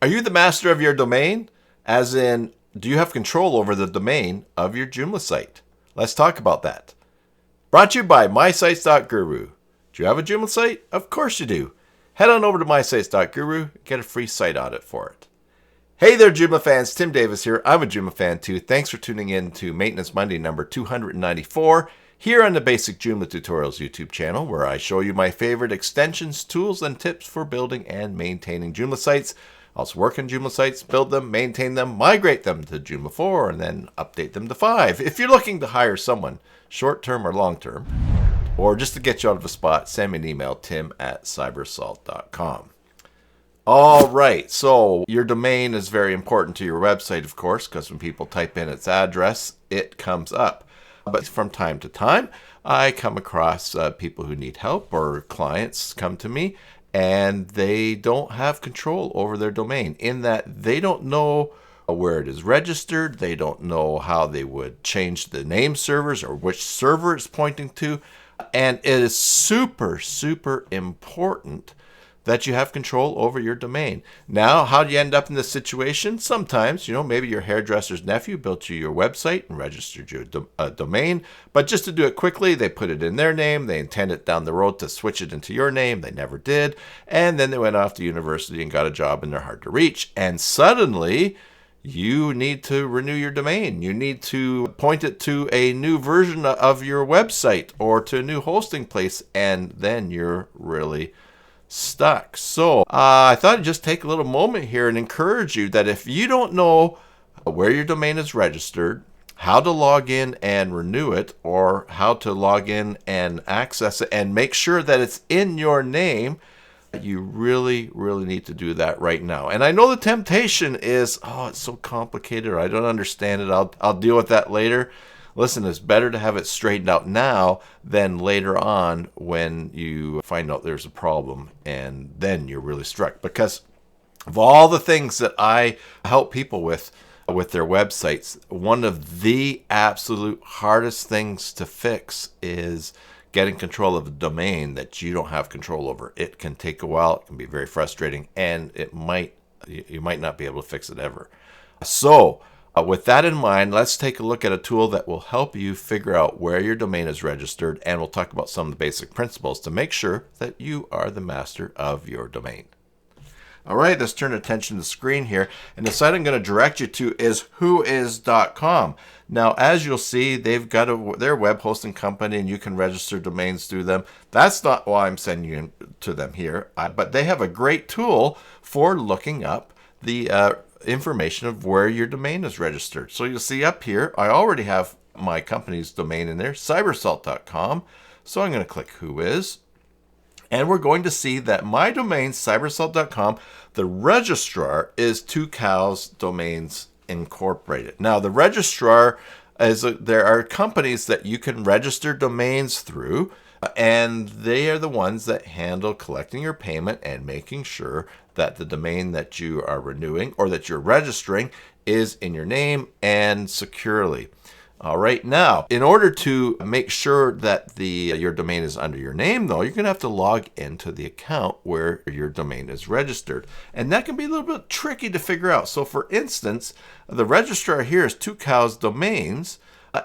Are you the master of your domain? As in, do you have control over the domain of your Joomla site? Let's talk about that. Brought to you by MySites.guru. Do you have a Joomla site? Of course you do. Head on over to MySites.guru and get a free site audit for it. Hey there, Joomla fans. Tim Davis here. I'm a Joomla fan too. Thanks for tuning in to Maintenance Monday number 294 here on the Basic Joomla Tutorials YouTube channel, where I show you my favorite extensions, tools, and tips for building and maintaining Joomla sites. I also work on Joomla sites, build them, maintain them, migrate them to Joomla 4, and then update them to 5. If you're looking to hire someone, short-term or long-term, or just to get you out of a spot, send me an email, tim@cybersalt.com. All right, so your domain is very important to your website, of course, because when people type in its address, it comes up. But from time to time, I come across people who need help, or clients come to me and they don't have control over their domain, in that they don't know where it is registered. They don't know how they would change the name servers or which server it's pointing to. And it is super, super important that you have control over your domain. Now, how do you end up in this situation? Sometimes, maybe your hairdresser's nephew built you your website and registered your domain, but just to do it quickly, they put it in their name. They intended down the road to switch it into your name. They never did. And then they went off to university and got a job, and they're hard to reach. And suddenly, you need to renew your domain. You need to point it to a new version of your website or to a new hosting place, and then you're really stuck. So I thought I'd just take a little moment here and encourage you that if you don't know where your domain is registered, how to log in and renew it, or how to log in and access it and make sure that it's in your name, you really, really need to do that right now. And I know the temptation is, it's so complicated, or I don't understand it. I'll deal with that later. Listen, it's better to have it straightened out now than later on when you find out there's a problem and then you're really struck. Because of all the things that I help people with their websites, one of the absolute hardest things to fix is getting control of a domain that you don't have control over. It can take a while, it can be very frustrating, and you might not be able to fix it ever. So, with that in mind, let's take a look at a tool that will help you figure out where your domain is registered, and we'll talk about some of the basic principles to make sure that you are the master of your domain. All right, let's turn attention to the screen here, and the site I'm going to direct you to is whois.com. Now, as you'll see, they've got their web hosting company, and you can register domains through them. That's not why I'm sending you to them here, but they have a great tool for looking up the information of where your domain is registered. So you'll see up here, I already have my company's domain in there, cybersalt.com. So I'm going to click Whois, and we're going to see that my domain, cybersalt.com, the registrar is 2Cows Domains Incorporated. Now, the registrar there are companies that you can register domains through, and they are the ones that handle collecting your payment and making sure that the domain that you are renewing or that you're registering is in your name and securely. All right, now, in order to make sure that your domain is under your name, though, you're going to have to log into the account where your domain is registered. And that can be a little bit tricky to figure out. So, for instance, the registrar here is 2Cows Domains.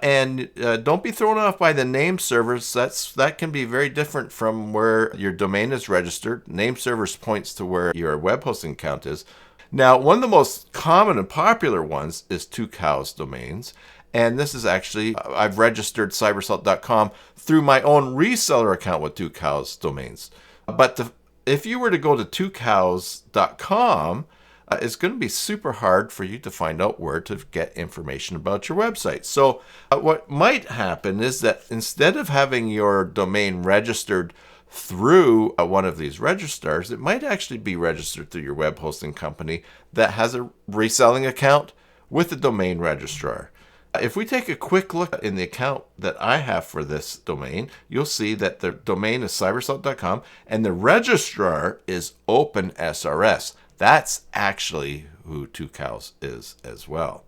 And don't be thrown off by the name servers. That can be very different from where your domain is registered. Name servers points to where your web hosting account is. Now, one of the most common and popular ones is 2Cows Domains. And this is actually, I've registered cybersalt.com through my own reseller account with 2Cows Domains. But if you were to go to 2cows.com, it's going to be super hard for you to find out where to get information about your website. So what might happen is that instead of having your domain registered through one of these registrars, it might actually be registered through your web hosting company that has a reselling account with the domain registrar. If we take a quick look in the account that I have for this domain, you'll see that the domain is cybersalt.com and the registrar is OpenSRS. That's actually who 2Cows is as well.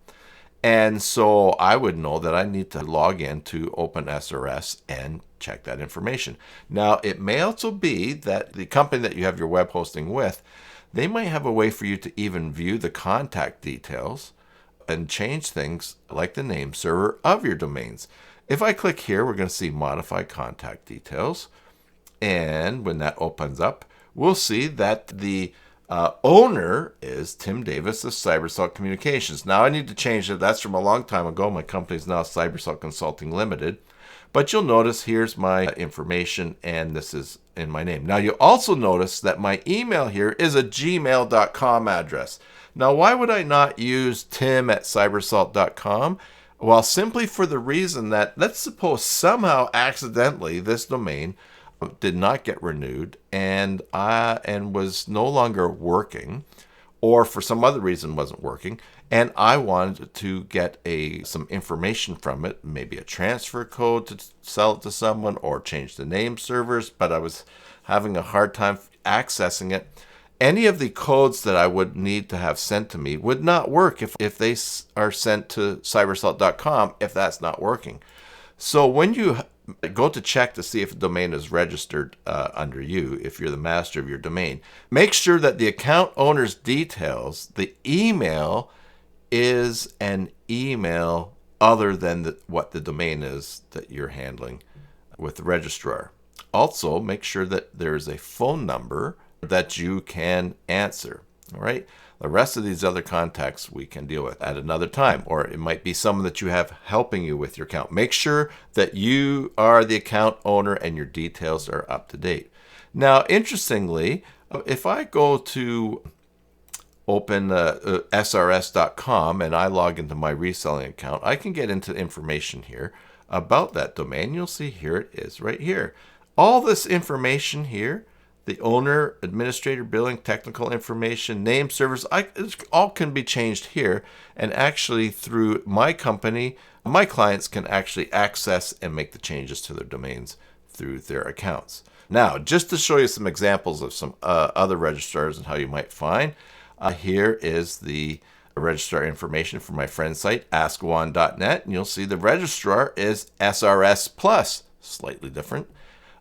And so I would know that I need to log into OpenSRS and check that information. Now, it may also be that the company that you have your web hosting with, they might have a way for you to even view the contact details and change things like the name server of your domains. If I click here, we're going to see modify contact details. And when that opens up, we'll see that the owner is Tim Davis of CyberSalt Communications. Now I need to change it. That's from a long time ago. My company is now CyberSalt Consulting Limited. But you'll notice here's my information, and this is in my name. Now you'll also notice that my email here is a gmail.com address. Now why would I not use tim@cybersalt.com? Well, simply for the reason that, let's suppose somehow accidentally this domain did not get renewed and was no longer working, or for some other reason wasn't working, and I wanted to get some information from it, maybe a transfer code to sell it to someone or change the name servers, but I was having a hard time accessing it. Any of the codes that I would need to have sent to me would not work if they are sent to cybersalt.com if that's not working. So when you go to check to see if a domain is registered under you, if you're the master of your domain, make sure that the account owner's details, the email, is an email other than what the domain is that you're handling with the registrar. Also, make sure that there's a phone number that you can answer. All right. The rest of these other contacts we can deal with at another time, or it might be someone that you have helping you with your account. Make sure that you are the account owner and your details are up to date. Now, interestingly, if I go to open srs.com and I log into my reselling account, I can get into information here about that domain. You'll see here it is right here. All this information here, the owner, administrator, billing, technical information, name, servers, it all can be changed here. And actually through my company, my clients can actually access and make the changes to their domains through their accounts. Now, just to show you some examples of some other registrars and how you might find, here is the registrar information for my friend's site, askjuan.net. And you'll see the registrar is SRS Plus, slightly different.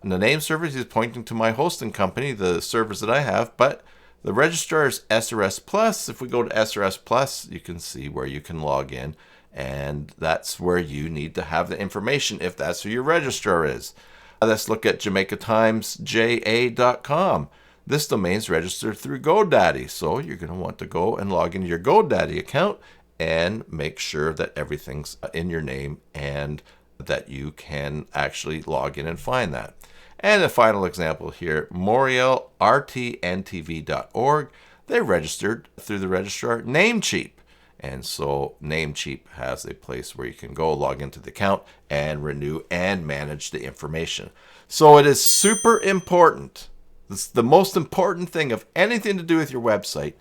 And the name servers is pointing to my hosting company, the servers that I have, but the registrar is SRS Plus. If we go to SRS Plus, you can see where you can log in, and that's where you need to have the information if that's who your registrar is. Let's look at JamaicaTimesJA.com. This domain is registered through GoDaddy, so you're going to want to go and log into your GoDaddy account and make sure that everything's in your name and that you can actually log in and find that. And the final example here, MorielRTNTV.org. They're registered through the registrar Namecheap. And so Namecheap has a place where you can go log into the account and renew and manage the information. So it is super important. This is the most important thing of anything to do with your website,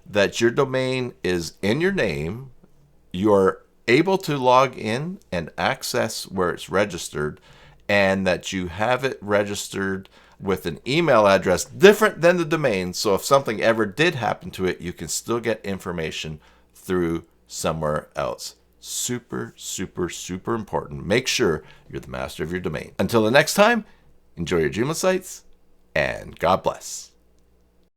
that your domain is in your name. You're able to log in and access where it's registered, and that you have it registered with an email address different than the domain. So if something ever did happen to it, you can still get information through somewhere else. Super, super, super important. Make sure you're the master of your domain. Until the next time, enjoy your Joomla sites, and God bless.